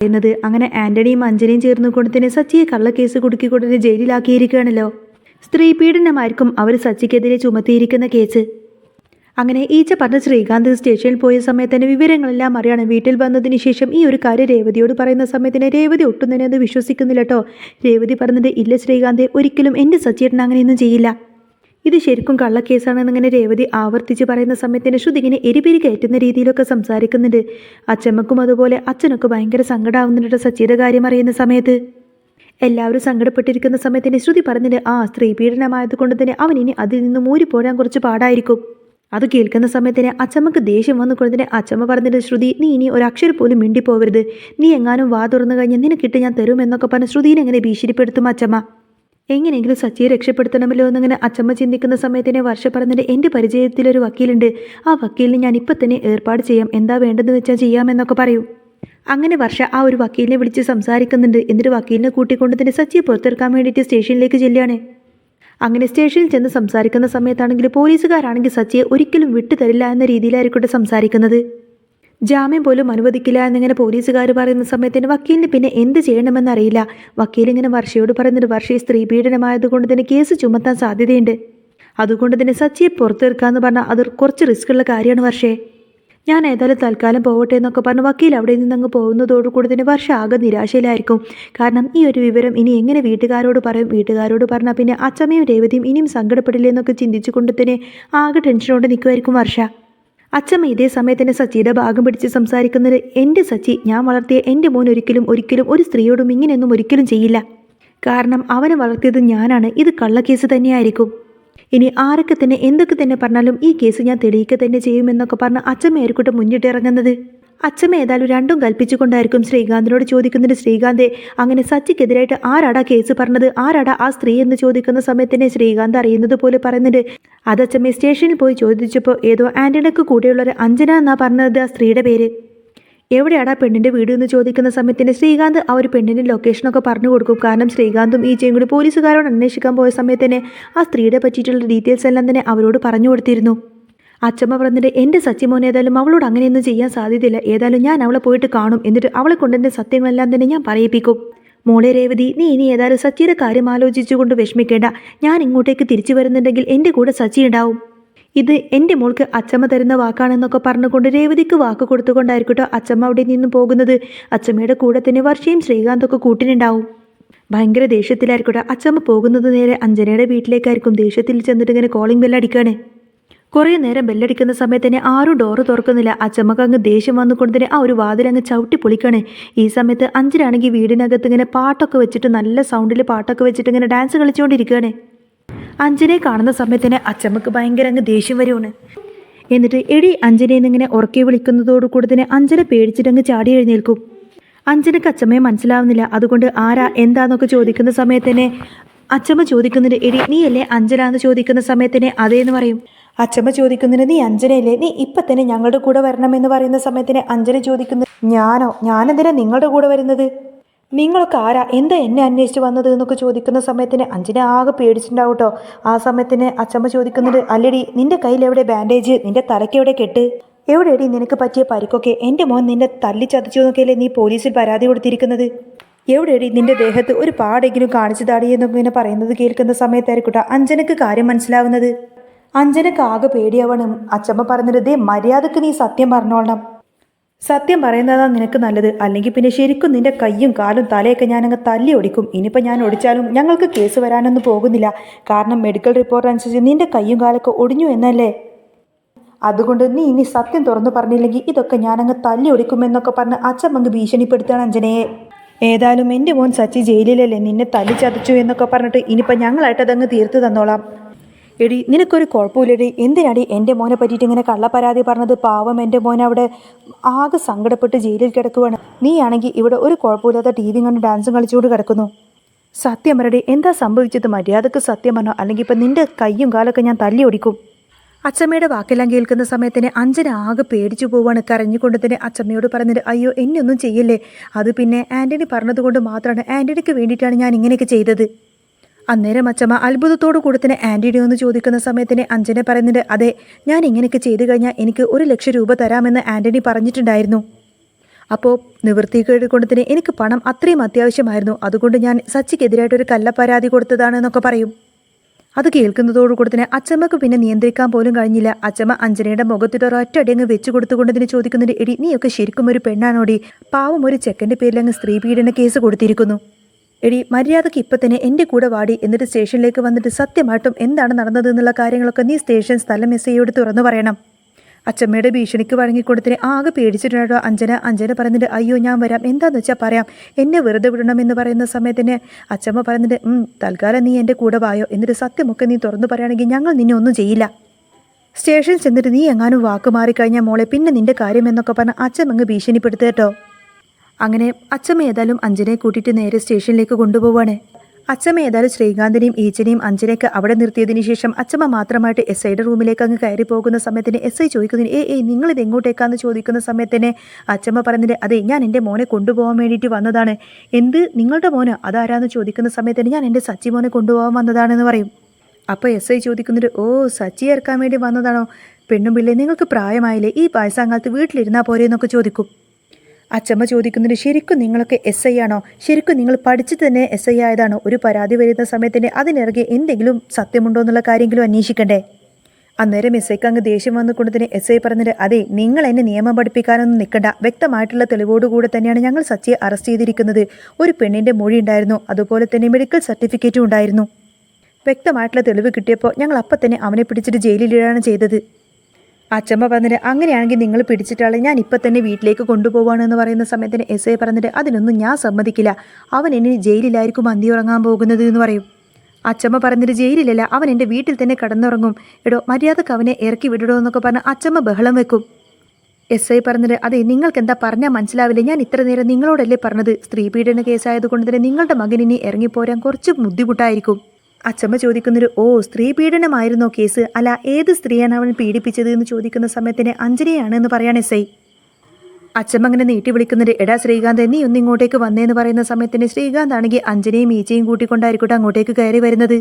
പറയുന്നത്. അങ്ങനെ ആന്റണിയും അഞ്ജനയും ചേർന്നുകൊണ്ട് തന്നെ സച്ചിയെ കള്ളക്കേസ് കുടുക്കിക്കൊണ്ട് തന്നെ ജയിലിലാക്കിയിരിക്കുകയാണല്ലോ. സ്ത്രീ പീഡനമായിരിക്കും അവർ സച്ചിക്കെതിരെ ചുമത്തിയിരിക്കുന്ന കേസ്. അങ്ങനെ ഈച്ച പറഞ്ഞ ശ്രീകാന്ത് സ്റ്റേഷനിൽ പോയ സമയത്ത് തന്നെ വിവരങ്ങളെല്ലാം അറിയാണ്. വീട്ടിൽ വന്നതിന് ശേഷം ഈ ഒരു കാര്യം രേവതിയോട് പറയുന്ന സമയത്തിന് രേവതി ഒട്ടും തന്നെ അത് വിശ്വസിക്കുന്നില്ല കേട്ടോ. രേവതി പറഞ്ഞത്, ഇല്ല ശ്രീകാന്ത്, ഒരിക്കലും എൻ്റെ സച്ചിയേട്ടൻ അങ്ങനെയൊന്നും ചെയ്യില്ല, ഇത് ശരിക്കും കള്ളക്കേസാണെന്നിങ്ങനെ രേവതി ആവർത്തിച്ച് പറയുന്ന സമയത്തിന് ശ്രുതി ഇങ്ങനെ എരിപിരി കയറ്റുന്ന രീതിയിലൊക്കെ സംസാരിക്കുന്നുണ്ട്. അച്ഛമ്മക്കും അതുപോലെ അച്ഛനൊക്കെ ഭയങ്കര സങ്കടമാവുന്നുണ്ട് സച്ചിയുടെ കാര്യം അറിയുന്ന സമയത്ത്. എല്ലാവരും സങ്കടപ്പെട്ടിരിക്കുന്ന സമയത്തിന് ശ്രുതി പറഞ്ഞിട്ട്, സ്ത്രീ പീഡനമായത് കൊണ്ട് തന്നെ അവൻ ഇനി അതിൽ നിന്ന് മൂരിപ്പോരാൻ കുറച്ച് പാടായിരിക്കും. അത് കേൾക്കുന്ന സമയത്തിന് അച്ചമ്മക്ക് ദേഷ്യം വന്നുകൊണ്ട് തന്നെ അച്ചമ്മ പറഞ്ഞിട്ട്, ശ്രുതി നീ ഇനി ഒരക്ഷരം പോലും മിണ്ടിപ്പോവരുത്, നീ എങ്ങാനും വാ തുറന്നു കഴിഞ്ഞാൽ നിനക്കിട്ട് ഞാൻ തരുമെന്നൊക്കെ പറഞ്ഞ് ശ്രുതിനെ എങ്ങനെ ഭീഷണിപ്പെടുത്തും അച്ചമ്മ. എങ്ങനെയെങ്കിലും സച്ചിയെ രക്ഷപ്പെടുത്തണമല്ലോ എന്നിങ്ങനെ അച്ചമ്മ ചിന്തിക്കുന്ന സമയത്തിന് വർഷ പറഞ്ഞിട്ട്, എൻ്റെ പരിചയത്തിലൊരു വക്കീലുണ്ട്, ആ വക്കീലിന് ഞാൻ ഇപ്പം തന്നെ ഏർപ്പാട് ചെയ്യാം, എന്താ വേണ്ടതെന്ന് വെച്ചാൽ ചെയ്യാമെന്നൊക്കെ പറയും. അങ്ങനെ വർഷ ആ ഒരു വക്കീലിനെ വിളിച്ച് സംസാരിക്കുന്നുണ്ട്. എന്നിട്ട് വക്കീലിനെ കൂട്ടിക്കൊണ്ട് തന്നെ സച്ചിയെ പുറത്തിറക്കാൻ വേണ്ടിയിട്ട് സ്റ്റേഷനിലേക്ക് ചെല്ലുകയാണ്. അങ്ങനെ സ്റ്റേഷനിൽ ചെന്ന് സംസാരിക്കുന്ന സമയത്താണെങ്കിൽ പോലീസുകാരാണെങ്കിൽ സച്ചിയെ ഒരിക്കലും വിട്ടുതരില്ല എന്ന രീതിയിലായിരിക്കട്ടെ സംസാരിക്കുന്നത്. ജാമ്യം പോലും അനുവദിക്കില്ല എന്നിങ്ങനെ പോലീസുകാർ പറയുന്ന സമയത്തിന് വക്കീലിന് പിന്നെ എന്ത് ചെയ്യണമെന്നറിയില്ല. വക്കീലിങ്ങനെ വർഷയോട് പറയുന്നത്, വർഷയെ സ്ത്രീ പീഡനമായതുകൊണ്ട് തന്നെ കേസ് ചുമത്താൻ സാധ്യതയുണ്ട്, അതുകൊണ്ട് തന്നെ സച്ചിയെ പുറത്തിറക്കാമെന്ന് പറഞ്ഞാൽ അത് കുറച്ച് റിസ്ക്കുള്ള കാര്യമാണ് വർഷേ, ഞാൻ ഏതായാലും തൽക്കാലം പോവട്ടെ എന്നൊക്കെ പറഞ്ഞ് വക്കീൽ അവിടെ നിന്നങ്ങ് പോകുന്നതോടുകൂടി തന്നെ വർഷ ആകെ നിരാശയിലായിരിക്കും. കാരണം ഈ ഒരു വിവരം ഇനി എങ്ങനെ വീട്ടുകാരോട് പറയും, വീട്ടുകാരോട് പറഞ്ഞാൽ പിന്നെ അച്ചമ്മയും രേവതിയും ഇനിയും സങ്കടപ്പെടില്ലേ എന്നൊക്കെ ചിന്തിച്ചു കൊണ്ട് തന്നെ ആകെ ടെൻഷനോടെ നിൽക്കുമായിരിക്കും വർഷ. അച്ചമ്മ ഇതേ സമയത്ത് തന്നെ സച്ചിയുടെ ഭാഗം പിടിച്ച് സംസാരിക്കുന്നത്, എൻ്റെ സച്ചി, ഞാൻ വളർത്തിയ എൻ്റെ മോൻ ഒരിക്കലും ഒരു സ്ത്രീയോടും ഇങ്ങനെയൊന്നും ഒരിക്കലും ചെയ്യില്ല, കാരണം അവനെ വളർത്തിയത് ഞാനാണ്, ഇത് കള്ളക്കേസ് തന്നെയായിരിക്കും, ഇനി ആരൊക്കെ തന്നെ എന്തൊക്കെ തന്നെ പറഞ്ഞാലും ഈ കേസ് ഞാൻ തെളിയിക്കുക തന്നെ ചെയ്യുമെന്നൊക്കെ പറഞ്ഞ് അച്ചമ്മയായിരിക്കട്ടെ മുന്നിട്ടിറങ്ങുന്നത്. അച്ചമ്മ ഏതായാലും രണ്ടും കൽപ്പിച്ചുകൊണ്ടായിരിക്കും ശ്രീകാന്തിനോട് ചോദിക്കുന്നത്, ശ്രീകാന്തെ അങ്ങനെ സച്ചിക്കെതിരായിട്ട് ആരാടാ കേസ് പറഞ്ഞത്, ആരാടാ ആ സ്ത്രീ എന്ന് ചോദിക്കുന്ന സമയത്തന്നെ ശ്രീകാന്ത് അറിയുന്നത് പോലെ പറയുന്നുണ്ട്. അതച്ചമ്മ സ്റ്റേഷനിൽ പോയി ചോദിച്ചപ്പോൾ ഏതോ ആന്റണിക്ക് കൂടെയുള്ളൊരു അഞ്ജന എന്നാ പറഞ്ഞത് ആ സ്ത്രീയുടെ പേര്. എവിടെയാടാ പെണ്ണിൻ്റെ വീട് എന്ന് ചോദിക്കുന്ന സമയത്തിന് ശ്രീകാന്ത് ആ ഒരു പെണ്ണിൻ്റെ ലൊക്കേഷനൊക്കെ പറഞ്ഞു കൊടുക്കും. കാരണം ശ്രീകാന്തും ഈ കൂടി പോലീസുകാരോട് അന്വേഷിക്കാൻ പോയ സമയത്ത് തന്നെ ആ സ്ത്രീയുടെ പറ്റിയിട്ടുള്ള ഡീറ്റെയിൽസ് എല്ലാം തന്നെ അവരോട് പറഞ്ഞു കൊടുത്തിരുന്നു. അച്ചമ്മ പറഞ്ഞിട്ട്, എൻ്റെ സച്ചിമോൻ ഏതായാലും അവളോട് അങ്ങനെയൊന്നും ചെയ്യാൻ സാധ്യതയില്ല, ഏതായാലും ഞാൻ അവളെ പോയിട്ട് കാണും, എന്നിട്ട് അവളെ കൊണ്ടെൻ്റെ സത്യങ്ങളെല്ലാം തന്നെ ഞാൻ പറയിപ്പിക്കും. മോളെ രേവതി, നീ ഇനി ഏതായാലും സച്ചിയുടെ കാര്യം ആലോചിച്ചുകൊണ്ട് വിഷമിക്കേണ്ട, ഞാൻ ഇങ്ങോട്ടേക്ക് തിരിച്ചു വരുന്നുണ്ടെങ്കിൽ എൻ്റെ കൂടെ സച്ചി ഉണ്ടാവും, ഇത് എൻ്റെ മോൾക്ക് അച്ചമ്മ തരുന്ന വാക്കാണെന്നൊക്കെ പറഞ്ഞുകൊണ്ട് രേവതിക്ക് വാക്ക് കൊടുത്തുകൊണ്ടായിരിക്കട്ടോ അച്ചമ്മ അവിടെ നിന്ന് പോകുന്നത്. അച്ചമ്മയുടെ കൂടെ തന്നെ വർഷയും ശ്രീകാന്തൊക്കെ കൂട്ടിനുണ്ടാവും. ഭയങ്കര ദേഷ്യത്തിലായിരിക്കട്ടെ അച്ചമ്മ പോകുന്നത്. നേരെ അഞ്ജനയുടെ വീട്ടിലേക്കായിരിക്കും. ദേഷ്യത്തിൽ ചെന്നിട്ട് ഇങ്ങനെ കോളിംഗ് ബെല്ലടിക്കുകയാണ്. കുറേ നേരം ബെല്ലടിക്കുന്ന സമയത്ത് തന്നെ ആരും ഡോറ് തുറക്കുന്നില്ല. അച്ചമ്മക്ക് അങ്ങ് ദേഷ്യം വന്നുകൊണ്ട് തന്നെ ആ ഒരു വാതിലങ്ങ് ചവിട്ടി പൊളിക്കുകയാണ്. ഈ സമയത്ത് അഞ്ജനാണെങ്കിൽ വീടിനകത്ത് ഇങ്ങനെ പാട്ടൊക്കെ വെച്ചിട്ട് നല്ല സൗണ്ടിൽ പാട്ടൊക്കെ വെച്ചിട്ട് ഇങ്ങനെ ഡാൻസ് കളിച്ചുകൊണ്ടിരിക്കുകയാണ്. അഞ്ജനെ കാണുന്ന സമയത്തിന് അച്ചമ്മക്ക് ഭയങ്കര അങ്ങ് ദേഷ്യം വരുവാണ്. എന്നിട്ട് എടി അഞ്ജനയെന്ന് ഇങ്ങനെ ഉറക്കെ വിളിക്കുന്നതോടുകൂടി തന്നെ അഞ്ജന പേടിച്ചിട്ടങ്ങ് ചാടി എഴുന്നേൽക്കും. അഞ്ജനക്ക് അച്ചമ്മയെ മനസ്സിലാവുന്നില്ല. അതുകൊണ്ട് ആരാ എന്താന്നൊക്കെ ചോദിക്കുന്ന സമയത്തന്നെ അച്ചമ്മ ചോദിക്കുന്നുണ്ട്, എടി നീ അല്ലേ അഞ്ജന എന്ന് ചോദിക്കുന്ന സമയത്തന്നെ അതേന്ന് പറയും. അച്ചമ്മ ചോദിക്കുന്നുണ്ട്, നീ അഞ്ജനയല്ലേ, നീ ഇപ്പം തന്നെ ഞങ്ങളുടെ കൂടെ വരണമെന്ന് പറയുന്ന സമയത്തിന് അഞ്ജന ചോദിക്കുന്നത്, ഞാനെന്തിനാ നിങ്ങളുടെ കൂടെ വരുന്നത്, നിങ്ങളൊക്കെ ആരാ, എന്താ എന്നെ അന്വേഷിച്ച് വന്നത് എന്നൊക്കെ ചോദിക്കുന്ന സമയത്തിന് അഞ്ജന ആകെ പേടിച്ചിട്ടുണ്ടാവും കേട്ടോ. ആ സമയത്തിന് അച്ചമ്മ ചോദിക്കുന്നുണ്ട്, അല്ലടി നിന്റെ കയ്യിൽ എവിടെ ബാൻഡേജ്, നിന്റെ തലയ്ക്ക് എവിടെ കെട്ട്, എവിടെയടി നിനക്ക് പറ്റിയ പരിക്കൊക്കെ, എൻ്റെ മോൻ നിന്നെ തല്ലി ചതച്ചു എന്നൊക്കെയല്ലേ നീ പോലീസിൽ പരാതി കൊടുത്തിരിക്കുന്നത്, എവിടെയടി നിന്റെ ദേഹത്ത് ഒരു പാടെങ്കിലും കാണിച്ചു താടിയെന്നൊക്കെ ഇങ്ങനെ പറയുന്നത് കേൾക്കുന്ന സമയത്തായിരിക്കട്ടോ അഞ്ജനക്ക് കാര്യം മനസ്സിലാവുന്നത്. അഞ്ജനക്ക് ആകെ പേടിയാവണം. അച്ചമ്മ പറഞ്ഞത്, ദേ മര്യാദക്ക് നീ സത്യം പറഞ്ഞോളണം, സത്യം പറയുന്നതാണ് നിനക്ക് നല്ലത്, അല്ലെങ്കിൽ പിന്നെ ശരിക്കും നിന്റെ കയ്യും കാലും തലയൊക്കെ ഞാനങ്ങ് തല്ലി ഒടിക്കും. ഇനിയിപ്പോൾ ഞാൻ ഒടിച്ചാലും ഞങ്ങൾക്ക് കേസ് വരാനൊന്നും പോകുന്നില്ല, കാരണം മെഡിക്കൽ റിപ്പോർട്ട് അനുസരിച്ച് നിന്റെ കയ്യും കാലൊക്കെ ഒടിഞ്ഞു എന്നല്ലേ, അതുകൊണ്ട് നീ ഇനി സത്യം തുറന്നു പറഞ്ഞില്ലെങ്കിൽ ഇതൊക്കെ ഞാനങ്ങ് തല്ലി ഒടിക്കുമെന്നൊക്കെ പറഞ്ഞ് അച്ഛമ്മങ്ങ് ഭീഷണിപ്പെടുത്തുകയാണ് അഞ്ജനയെ. ഏതായാലും എൻ്റെ മോൻ സച്ചി ജയിലിലല്ലേ, നിന്നെ തല്ലി ചതച്ചു എന്നൊക്കെ പറഞ്ഞിട്ട് ഇനിയിപ്പോൾ ഞങ്ങളായിട്ട് അതങ്ങ് തീർത്ത് തന്നോളാം. എടി നിനക്കൊരു കുഴപ്പമില്ലടി, എന്തിനാടി എൻ്റെ മോനെ പറ്റിയിട്ട് ഇങ്ങനെ കള്ളപ്പരാതി പറഞ്ഞത്, പാവം എൻ്റെ മോൻ അവിടെ ആകെ സങ്കടപ്പെട്ട് ജയിലിൽ കിടക്കുവാണ്, നീ ആണെങ്കിൽ ഇവിടെ ഒരു കുഴപ്പമില്ലാത്ത ടി വി കണ്ട് ഡാൻസും കളിച്ചുകൊണ്ട് കിടക്കുന്നു, സത്യം പറയടി എന്താ സംഭവിച്ചത്, മര്യാദക്ക് സത്യം പറഞ്ഞോ, അല്ലെങ്കിൽ ഇപ്പം നിൻ്റെ കയ്യും കാലൊക്കെ ഞാൻ തല്ലി ഒടിക്കും. അച്ചമ്മയുടെ വാക്കെല്ലാം കേൾക്കുന്ന സമയത്തിന് അഞ്ജന ആകെ പേടിച്ചു പോവാണ്. കരഞ്ഞുകൊണ്ട് തന്നെ അച്ചമ്മയോട് പറഞ്ഞിട്ട്, അയ്യോ എന്നെയൊന്നും ചെയ്യല്ലേ, അത് പിന്നെ ആൻ്റണി പറഞ്ഞതുകൊണ്ട് മാത്രമാണ്, ആൻ്റണിക്ക് വേണ്ടിയിട്ടാണ് ഞാൻ ഇങ്ങനെയൊക്കെ ചെയ്തത്. അന്നേരം അച്ചമ്മ അത്ഭുതത്തോടു കൂടി തന്നെ ആൻ്റണി ഒന്ന് ചോദിക്കുന്ന സമയത്തിന് അഞ്ജന പറയുന്നുണ്ട്, അതെ ഞാൻ ഇങ്ങനെയൊക്കെ ചെയ്തു കഴിഞ്ഞാൽ എനിക്ക് 1 ലക്ഷം രൂപ തരാമെന്ന് ആൻ്റണി പറഞ്ഞിട്ടുണ്ടായിരുന്നു, അപ്പോൾ നിവൃത്തികേട് കൊണ്ട് തന്നെ എനിക്ക് പണം അത്രയും അത്യാവശ്യമായിരുന്നു, അതുകൊണ്ട് ഞാൻ സച്ചിക്കെതിരായിട്ടൊരു കള്ളപ്പരാതി കൊടുത്തതാണെന്നൊക്കെ പറയും. അത് കേൾക്കുന്നതോടുകൂടി തന്നെ അച്ചമ്മക്ക് പിന്നെ നിയന്ത്രിക്കാൻ പോലും കഴിഞ്ഞില്ല. അച്ചമ്മ അഞ്ജനയുടെ മുഖത്തിട്ട് ഒരൊറ്റടി അങ്ങ് വെച്ച് കൊടുത്തുകൊണ്ട് തന്നെ ചോദിക്കുന്നുണ്ട്, എടി നീയൊക്കെ ശരിക്കും ഒരു പെണ്ണാണോടി? പാവം ഒരു ചെക്കൻ്റെ പേരിൽ അങ്ങ് സ്ത്രീ പീഡന കേസ് കൊടുത്തിരിക്കുന്നു. എടി മര്യാദയ്ക്ക് ഇപ്പം തന്നെ എൻ്റെ കൂടെ വാടി, എന്നിട്ട് സ്റ്റേഷനിലേക്ക് വന്നിട്ട് സത്യമായിട്ടും എന്താണ് നടന്നത് എന്നുള്ള കാര്യങ്ങളൊക്കെ നീ സ്റ്റേഷൻ സ്ഥലം എസ്ഐയോട് തുറന്നു പറയണം. അച്ചമ്മയുടെ ഭീഷണിക്ക് വഴങ്ങിക്കൊടുത്തിന് ആകെ പേടിച്ചിട്ടുണ്ടോ അഞ്ജന പറയുന്നുണ്ട്, അയ്യോ ഞാൻ വരാം, എന്താന്ന് വെച്ചാൽ പറയാം, എന്നെ വെറുതെ വിടണം എന്ന് പറയുന്ന സമയത്തിന് അച്ചമ്മ പറയുന്നുണ്ട്, തൽക്കാലം നീ എൻ്റെ കൂടെ വായോ, എന്നിട്ട് സത്യമൊക്കെ നീ തുറന്നു പറയുകയാണെങ്കിൽ ഞങ്ങൾ നിന്നെ ഒന്നും ചെയ്യില്ല. സ്റ്റേഷനിൽ ചെന്നിട്ട് നീ എങ്ങാനും വാക്ക് മാറിക്കഴിഞ്ഞാൽ മോളെ പിന്നെ നിന്റെ കാര്യം എന്നൊക്കെ പറഞ്ഞ് അച്ചമ്മ അങ്ങ് ഭീഷണിപ്പെടുത്തുക. അങ്ങനെ അച്ചമ്മ ഏതായാലും അഞ്ജനയെ കൂട്ടിയിട്ട് നേരെ സ്റ്റേഷനിലേക്ക് കൊണ്ടുപോവാണ്. അച്ചമ്മ ഏതായാലും ശ്രീകാന്തിനെയും ഈച്ചനെയും അഞ്ജനയൊക്കെ അവിടെ നിർത്തിയതിന് ശേഷം അച്ചമ്മ മാത്രമായിട്ട് എസ് ഐയുടെ റൂമിലേക്ക് അങ്ങ് കയറി പോകുന്ന സമയത്തിന് എസ് ഐ ചോദിക്കുന്നതിന് നിങ്ങളിത് എങ്ങോട്ടേക്കാന്ന് ചോദിക്കുന്ന സമയത്തിന് അച്ചമ്മ പറഞ്ഞിട്ട്, അതെ ഞാൻ എൻ്റെ മോനെ കൊണ്ടുപോകാൻ വേണ്ടിയിട്ട് വന്നതാണ്. എന്ത് നിങ്ങളുടെ മോന്? അതാരാന്ന് ചോദിക്കുന്ന സമയത്തിന് ഞാൻ എൻ്റെ സച്ചി മോനെ കൊണ്ടുപോകാൻ വന്നതാണെന്ന് പറയും. അപ്പോൾ എസ് ഐ ചോദിക്കുന്നുണ്ട്, സച്ചി ഇറക്കാൻ വേണ്ടി വന്നതാണോ? പെണ്ണും പിള്ളേ നിങ്ങൾക്ക് പ്രായമായില്ലേ, ഈ വയസ്സാങ്കാലത്ത് വീട്ടിലിരുന്നാൽ പോരെ എന്നൊക്കെ ചോദിക്കും. അച്ചമ്മ ചോദിക്കുന്നുണ്ട്, ശരിക്കും നിങ്ങളൊക്കെ എസ് ഐ ആണോ? ശരിക്കും നിങ്ങൾ പഠിച്ചിട്ട് തന്നെ എസ് ഐ ആയതാണോ? ഒരു പരാതി വരുന്ന സമയത്തിന് അതിനിറങ്ങി എന്തെങ്കിലും സത്യമുണ്ടോ എന്നുള്ള കാര്യമെങ്കിലും അന്വേഷിക്കണ്ടേ? അന്നേരം എസ് ഐക്ക് അങ്ങ് ദേഷ്യം വന്നുകൊണ്ട് തന്നെ എസ് ഐ പറഞ്ഞിട്ട്, അതെ നിങ്ങൾ എന്നെ നിയമം പഠിപ്പിക്കാനൊന്നും നിൽക്കണ്ട, വ്യക്തമായിട്ടുള്ള തെളിവോടുകൂടെ തന്നെയാണ് ഞങ്ങൾ സച്ചിയെ അറസ്റ്റ് ചെയ്തിരിക്കുന്നത്. ഒരു പെണ്ണിൻ്റെ മൊഴി ഉണ്ടായിരുന്നു, അതുപോലെ തന്നെ മെഡിക്കൽ സർട്ടിഫിക്കറ്റും ഉണ്ടായിരുന്നു. വ്യക്തമായിട്ടുള്ള തെളിവ് കിട്ടിയപ്പോൾ ഞങ്ങൾ അപ്പം തന്നെ അവനെ പിടിച്ചിട്ട് ജയിലിലിടാണ് ചെയ്തത്. അച്ചമ്മ പറഞ്ഞിട്ട്, അങ്ങനെയാണെങ്കിൽ നിങ്ങൾ പിടിച്ചിട്ടാളെ ഞാൻ ഇപ്പം തന്നെ വീട്ടിലേക്ക് കൊണ്ടുപോവാണെന്ന് പറയുന്ന സമയത്തിന് എസ് ഐ പറഞ്ഞിട്ട്, അതിനൊന്നും ഞാൻ സമ്മതിക്കില്ല, അവൻ എന്നെ ജയിലിലായിരിക്കും അന്തി ഉറങ്ങാൻ പോകുന്നത് എന്ന് പറയും. അച്ചമ്മ പറഞ്ഞിട്ട്, ജയിലിലല്ല, അവൻ എൻ്റെ വീട്ടിൽ തന്നെ കിടന്നുറങ്ങും, എടോ മര്യാദക്ക് അവനെ ഇറക്കി വിടടോ എന്നൊക്കെ പറഞ്ഞ് അച്ചമ്മ ബഹളം വെക്കും. എസ് ഐ പറഞ്ഞിട്ട്, അതെ നിങ്ങൾക്ക് എന്താ പറഞ്ഞാൽ മനസ്സിലാവില്ല, ഞാൻ ഇത്ര നേരം നിങ്ങളോടല്ലേ പറഞ്ഞത്, സ്ത്രീ പീഡന കേസായതുകൊണ്ട് തന്നെ നിങ്ങളുടെ മകൻ ഇനി ഇറങ്ങിപ്പോരാൻ കുറച്ച് ബുദ്ധിമുട്ടായിരിക്കും. അച്ചമ്മ ചോദിക്കുന്നൊരു, സ്ത്രീ പീഡനമായിരുന്നോ കേസ്? അല്ല ഏത് സ്ത്രീയാണ് അവൻ പീഡിപ്പിച്ചത് എന്ന് ചോദിക്കുന്ന സമയത്തിന് അഞ്ജനയാണ് എന്ന് പറയാൻ എസ് ഐ. അച്ചമ്മ അങ്ങനെ നീട്ടി വിളിക്കുന്നുണ്ട്, എടാ ശ്രീകാന്ത് നീ ഒന്ന് ഇങ്ങോട്ടേക്ക് വന്നേന്ന് പറയുന്ന സമയത്തിന് ശ്രീകാന്ത് ആണെങ്കിൽ അഞ്ജനയും ഈച്ചയും കൂട്ടിക്കൊണ്ടായിരിക്കട്ടെ അങ്ങോട്ടേക്ക് കയറി വരുന്നത്.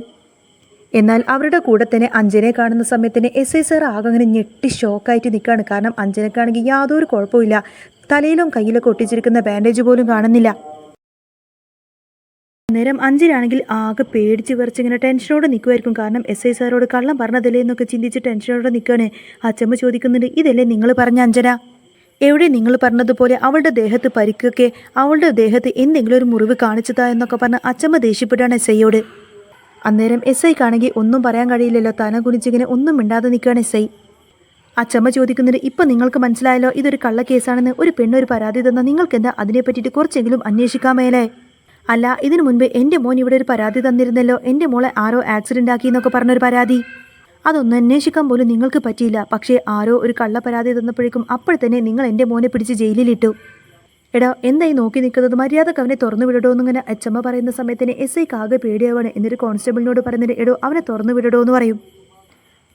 എന്നാൽ അവരുടെ കൂടെ തന്നെ അഞ്ജനയെ കാണുന്ന സമയത്തിന് എസ് ഐ സാർ ആകെ അങ്ങനെ ഞെട്ടി ഷോക്കായിട്ട് നിൽക്കുകയാണ്. കാരണം അഞ്ജനക്കാണെങ്കിൽ യാതൊരു കുഴപ്പമില്ല, തലയിലും കയ്യിലൊക്കെ ഒട്ടിച്ചിരിക്കുന്ന ബാൻഡേജ് പോലും കാണുന്നില്ല. നേരം അഞ്ജനാണെങ്കിൽ ആകെ പേടിച്ച് വിറച്ചിങ്ങനെ ടെൻഷനോടെ നിൽക്കുമായിരിക്കും. കാരണം എസ് ഐ സാറോട് കള്ളം പറഞ്ഞതല്ലേ എന്നൊക്കെ ചിന്തിച്ച് ടെൻഷനോടെ നിൽക്കുകയാണ്. അച്ചമ്മ ചോദിക്കുന്നുണ്ട്, ഇതല്ലേ നിങ്ങൾ പറഞ്ഞ അഞ്ജന? എവിടെ നിങ്ങൾ പറഞ്ഞതുപോലെ അവളുടെ ദേഹത്ത് പരിക്കൊക്കെ, അവളുടെ ദേഹത്ത് എന്തെങ്കിലും ഒരു മുറിവ് കാണിച്ചതാ എന്നൊക്കെ പറഞ്ഞ് അച്ചമ്മ ദേഷ്യപ്പെട്ടാണ് എസ് ഐയോട്. അന്നേരം എസ് ഐക്കാണെങ്കിൽ ഒന്നും പറയാൻ കഴിയില്ലല്ലോ, തല കുനിച്ചിങ്ങനെ ഒന്നും മിണ്ടാതെ നിൽക്കുകയാണ് എസ് ഐ. അച്ചമ്മ ചോദിക്കുന്നുണ്ട്, ഇപ്പം നിങ്ങൾക്ക് മനസ്സിലായല്ലോ ഇതൊരു കള്ളക്കേസാണെന്ന്. ഒരു പെണ്ണൊരു പരാതി തന്നാൽ നിങ്ങൾക്ക് എന്താ അതിനെ പറ്റിയിട്ട് കുറച്ചെങ്കിലും അന്വേഷിക്കാൻ മേലേ? അല്ല ഇതിനു മുൻപ് എൻ്റെ മോൻ ഇവിടെ ഒരു പരാതി തന്നിരുന്നല്ലോ, എൻ്റെ മോളെ ആരോ ആക്സിഡൻ്റ് ആക്കി എന്നൊക്കെ പറഞ്ഞൊരു പരാതി. അതൊന്നും അന്വേഷിക്കാൻ പോലും നിങ്ങൾക്ക് പറ്റിയില്ല. പക്ഷേ ആരോ ഒരു കള്ള പരാതി തന്നപ്പോഴേക്കും അപ്പോഴത്തന്നെ നിങ്ങൾ എൻ്റെ മോനെ പിടിച്ച് ജയിലിലിട്ടു. എടാ എന്തായി നോക്കി നിൽക്കുന്നത്, മര്യാദക്ക് അവനെ തുറന്നു വിടടോ എന്നിങ്ങനെ അച്ചമ്മ പറയുന്ന സമയത്തിന് എസ് ഐക്ക് ആകെ പേടിയാവാണ്. എന്നിട്ട് കോൺസ്റ്റബിളിനോട് പറയുന്നത്, എടോ അവനെ തുറന്നു വിടടോ എന്ന് പറയും.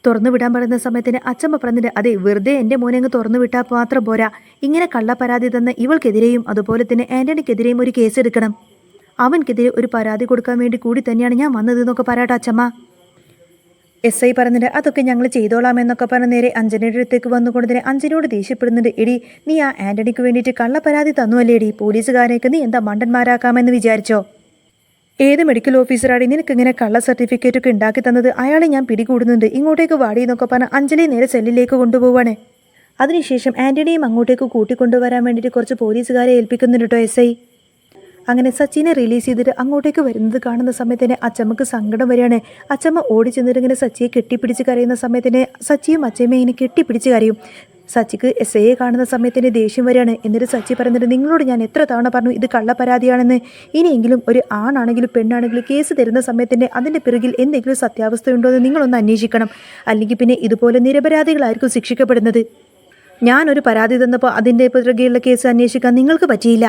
തുറന്നു വിടാൻ പറയുന്ന സമയത്തിന് അച്ചമ്മ പറഞ്ഞിട്ട്, അതെ വെറുതെ എൻ്റെ മോനെ അങ്ങ് തുറന്നു വിട്ടാൽ മാത്രം പോരാ, ഇങ്ങനെ കള്ള പരാതി തന്ന ഇവൾക്കെതിരെയും അതുപോലെ തന്നെ ആൻ്റണിക്കെതിരെയും ഒരു കേസ് എടുക്കണം. അവൻക്കെതിരെ ഒരു പരാതി കൊടുക്കാൻ വേണ്ടി കൂടി തന്നെയാണ് ഞാൻ വന്നത് എന്നൊക്കെ പറയാട്ടോ അച്ചമ്മ. എസ് ഐ പറഞ്ഞിട്ട്, അതൊക്കെ ഞങ്ങൾ ചെയ്തോളാം എന്നൊക്കെ പറഞ്ഞ് നേരെ അഞ്ജനയുടെ അടുത്തേക്ക് വന്നുകൊണ്ട് തന്നെ അഞ്ജനയോട് ദേഷ്യപ്പെടുന്നുണ്ട്, എടി നീ ആ ആൻ്റണിക്ക് വേണ്ടിയിട്ട് കള്ള പരാതി തന്നുവല്ലേ എടി, പോലീസുകാരെയൊക്കെ നീ എന്താ മണ്ടന്മാരാക്കാമെന്ന് വിചാരിച്ചോ? ഏത് മെഡിക്കൽ ഓഫീസറാടി നിനക്കിങ്ങനെ കള്ള സർട്ടിഫിക്കറ്റൊക്കെ ഉണ്ടാക്കി തന്നത്? അയാളെ ഞാൻ പിടികൂടുന്നുണ്ട്, ഇങ്ങോട്ടേക്ക് വാടി എന്നൊക്കെ പറഞ്ഞ് അഞ്ജലി നേരെ സെല്ലിലേക്ക് കൊണ്ടുപോവാണ്. അതിനുശേഷം ആൻ്റണിയും അങ്ങോട്ടേക്ക് കൂട്ടിക്കൊണ്ടുവരാൻ വേണ്ടിയിട്ട് കുറച്ച് പോലീസുകാരെ ഏൽപ്പിക്കുന്നുണ്ട് കേട്ടോ എസ് ഐ. അങ്ങനെ സച്ചിനെ റിലീസ് ചെയ്തിട്ട് അങ്ങോട്ടേക്ക് വരുന്നത് കാണുന്ന സമയത്തിന് അച്ചമ്മക്ക് സങ്കടം വരികയാണ്. അച്ചമ്മ ഓടി ചെന്നിട്ട് ഇങ്ങനെ സച്ചിയെ കെട്ടിപ്പിടിച്ച് കരയുന്ന സമയത്തിന് സച്ചിയും അച്ചമ്മയും ഇങ്ങനെ കെട്ടിപ്പിടിച്ച് കരയും. സച്ചിക്ക് എസ് ഐയെ കാണുന്ന സമയത്തിന് ദേഷ്യം വരികയാണ്. എന്നിട്ട് സച്ചി പറഞ്ഞിട്ട്, നിങ്ങളോട് ഞാൻ എത്ര തവണ പറഞ്ഞു ഇത് കള്ള പരാതിയാണെന്ന്, ഇനിയെങ്കിലും ഒരു ആണാണെങ്കിലും പെണ്ണാണെങ്കിലും കേസ് തരുന്ന സമയത്തിന് അതിൻ്റെ പിറകിൽ എന്തെങ്കിലും സത്യാവസ്ഥയുണ്ടോ എന്ന് നിങ്ങളൊന്ന് അന്വേഷിക്കണം, അല്ലെങ്കിൽ പിന്നെ ഇതുപോലെ നിരപരാധികളായിരിക്കും ശിക്ഷിക്കപ്പെടുന്നത്. ഞാനൊരു പരാതി തന്നപ്പോൾ അതിൻ്റെ പിറകെയുള്ള കേസ് അന്വേഷിക്കാൻ നിങ്ങൾക്ക് പറ്റിയില്ല.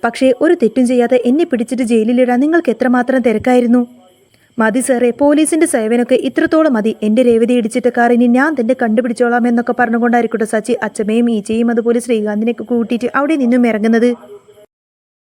പക്ഷേ ഒരു തെറ്റും ചെയ്യാതെ എന്നെ പിടിച്ചിട്ട് ജയിലിലിടാൻ നിങ്ങൾക്ക് എത്രമാത്രം തിരക്കായിരുന്നു. മതി സാറേ, പോലീസിൻ്റെ സേവനമൊക്കെ ഇത്രത്തോളം മതി. എൻ്റെ രേവതി ഇടിച്ചിട്ട കാർ ഇനി ഞാൻ തന്നെ കണ്ടുപിടിച്ചോളാം എന്നൊക്കെ പറഞ്ഞുകൊണ്ടായിരിക്കട്ടെ സച്ചി അച്ചമ്മയും ഈച്ചയും അതുപോലെ ശ്രീകാന്തിനെയൊക്കെ കൂട്ടിയിട്ട് അവിടെ നിന്നും ഇറങ്ങുന്നത്.